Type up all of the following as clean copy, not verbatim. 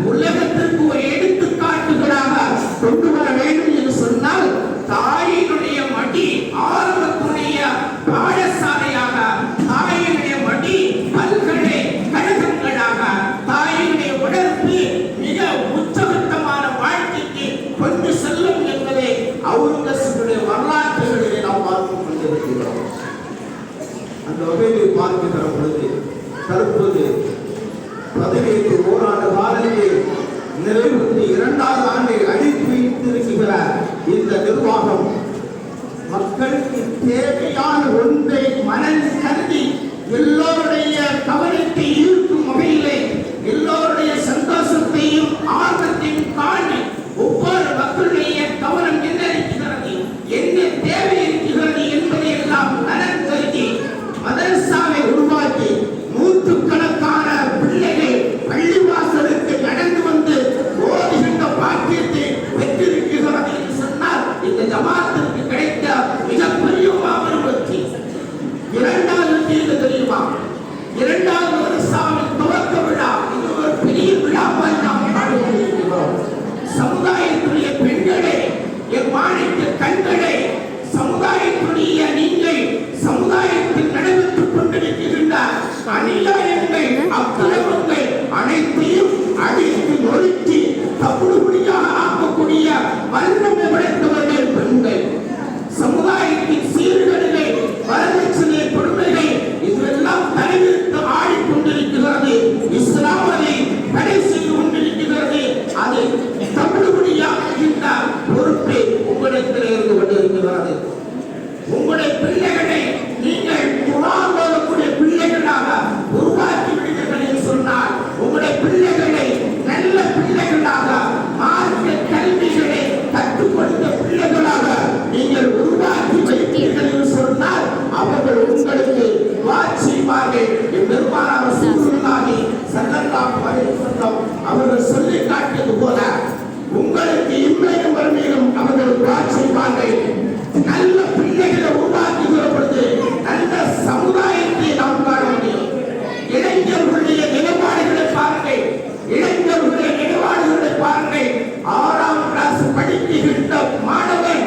உலகத்திற்கு ஒரு எடுத்துக்காட்டுகளாக கொண்டு வர வேண்டும் என்று சொன்னால் தாயினுடைய மடி ஆரம்பத்துடைய பாடசாலையாக, தாயினுடைய மடி பல்கலை கழகங்களாக, தாயினுடைய உணர்வு மிக உச்சகட்டமான வாழ்க்கைக்கு கொண்டு செல்லும் என்பதை அவுரங்கசீபுடைய வரலாற்றுகளிலே நாம் பார்த்துக் கொண்டிருக்கிறோம். அந்த வகையில் பார்க்கின்ற பொழுது தற்போது 17 ஓராண்டு காலத்தில் நிறைவுறுத்தி 2வது ஆண்டை அடித்து வைத்திருக்கிற இந்த நிர்வாகம் மக்களுக்கு தேவையான ஒன்றை மனதில் கருதி எல்லோருடைய கவனத்தை ஈர்க்கும் வகையிலே எல்லோருடைய சந்தோஷத்தையும் ஆர்வத்தையும் காணி ஒவ்வொரு மக்களுடைய கவனம் என்ன இருக்கிறது, என்ன தேவை இருக்கிறது என்பதை எல்லாம் நலன் கருதி மதரசாவை உருவாக்கி நூற்றுக்கணக்கான பிள்ளைகள் பள்ளிவாசலுக்கு நடந்து வந்து ஓதுகின்ற பாக்கியத்தை பெற்றிருக்கிறது என்று சொன்னால் இந்த ஜமாத்திற்கு கிடைத்த மிகப்பெரிய மாபெரும் வெற்றி. 2வது தீர்வு தெரியுமா? 2வது வருஷாவின் துவக்க விழா. இது ஒரு பெரிய விழாவாக நாம் பாடுகிறோம். சமுதாயத்துடைய பெண்களே, என் மாணிக்க கண்களே, சமுதாயத்துடைய நீங்கள் சமுதாயத்தில் நடைபெற்றுக் கொண்டிருக்கின்ற அநியாயங்கள் அக்கிரமங்கள் அனைத்தையும் அடித்து நொறுக்கி தப்புடுபடியாக ஆக்கக்கூடிய வல்லமை படைத்தவர்கள் பெண்கள். சமுதாயத்தின் சீர்கேடுகள், வரதட்சணை கொடுமைகள் இதெல்லாம் தலைவிரித்து ஆடிக்கொண்டிருக்கிறது. இஸ்லாம் அதை தடை செய்து கொண்டிருக்கிறது. அதை தப்புடுபடியாகின்ற பொறுப்பை உங்களிடத்தில் இருந்து கொண்டிருக்கிறது. உங்களுடைய பிள்ளைகளை நீங்கள் குர்ஆன் ஓதக்கூடிய பிள்ளைகளாக உருவாக்கி விடுவீர்கள் என்று சொன்னால், உங்களுடைய பிள்ளைகளை நல்ல பிள்ளைகளாக, மார்க்க கல்விகளை கற்றுக் கொடுத்த பிள்ளைகளாக நீங்கள் உருவாக்கி வைத்தீர்கள் என்று சொன்னால் அவர்கள் உங்களுக்கு துஆ செய்வார்கள். பெருமானார் ரசூலுல்லாஹி ஸல்லல்லாஹு அலைஹி வஸல்லம் அவர்கள் சொல்லி காட்டியது போல உங்களுக்கு இம்மையும் மறுமையிலும் அவர்கள் துஆ செய்வார்கள். நல்ல பிள்ளைகளை உருவாக்குகிற பொழுது நல்ல சமுதாயத்தை நாம் காண முடியும். இளைஞர்களுடைய நிலைப்பாடுகளை பாருங்கள், இளைஞர்களுடைய நிலைப்பாடுகளை பாருங்கள். 6ஆம் கிளாஸ் படிக்கின்ற மாணவன்,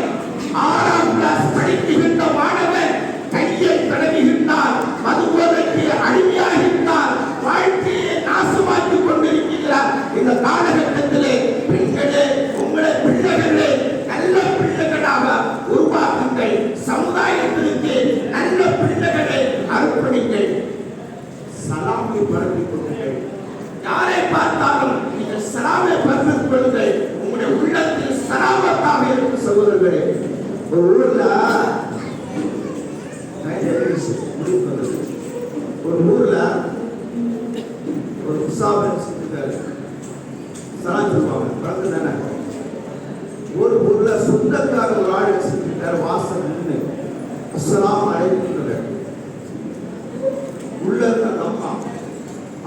6ஆம் கிளாஸ் படிக்கின்ற மாணவன் கையை தடவுகின்றார், மதுபோதைக்கு அடிமையாகின்றார், வாழ்க்கையை நாசமாக்கிக் கொண்டிருக்கிறார். இந்த காலகட்டத்திலே பெண்களே, உங்களை பிள்ளைகளே நல்ல பிள்ளைகளாக உருவாக்குங்கள். சமுதாயத்திற்கு நல்ல பிள்ளைகளை அர்ப்பணிங்கள். சலாமை பரப்பிக் கொள்ளுங்கள். யாரை பார்த்தாலும் நீங்கள் சலாமை பரப்பிக் கொள்ளுங்கள். உங்களுடைய உள்ளத்தில் சலாமத்தாக இருக்கும் சகோதரர்களே. ஒரு ஊர்ல ஒரு முசாபன் சலாம் சொல்லுவாங்க. பழக்கம் தானே. ஒரு ஊர்ல சொந்தக்கார ஒரு ஆள் வச்சிருக்காரு. வாசல் நின்று அஸ்ஸலாமு அலைக்கும் உள்ள இருந்த அம்மா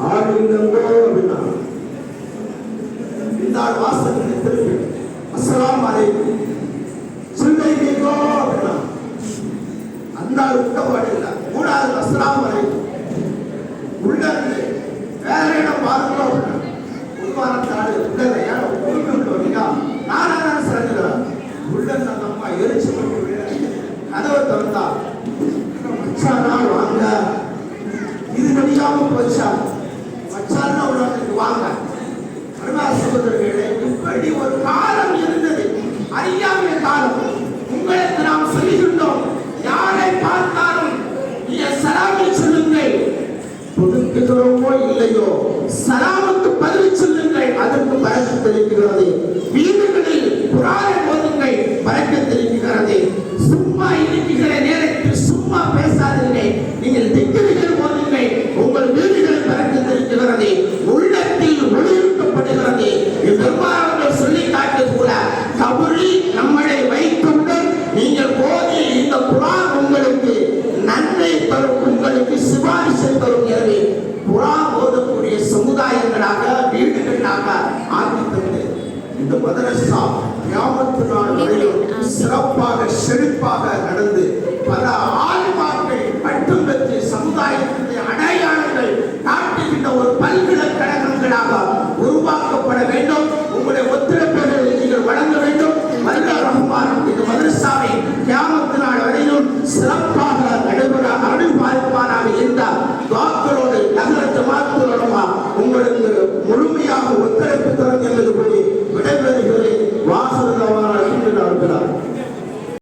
ஆளுங்கோ அப்படின்னா இந்த ஆள் வாசல் நின்று திருப்பி அஸ்ஸலாமு அலைக்கும் சொல்லுங்கோ அப்படின்னா அந்த ஆள் விட்டபாடு இல்லை. 3வது அஸ்ஸலாமு அலைக்கும் உள்ள இருந்து வேற இடம் பாருங்களோ அப்படின்னா உருவானத்தாடு உள்ள ஏன் உரிமை உள்ளவங்க நானான சிறந்துகிறார். உள்ள அந்த அம்மா எரிச்சு கதவை திறந்தா மச்சானா வாங்க, இது முடியாம போச்சா, மச்சானா உருவாக்கப்பட வேண்டும்.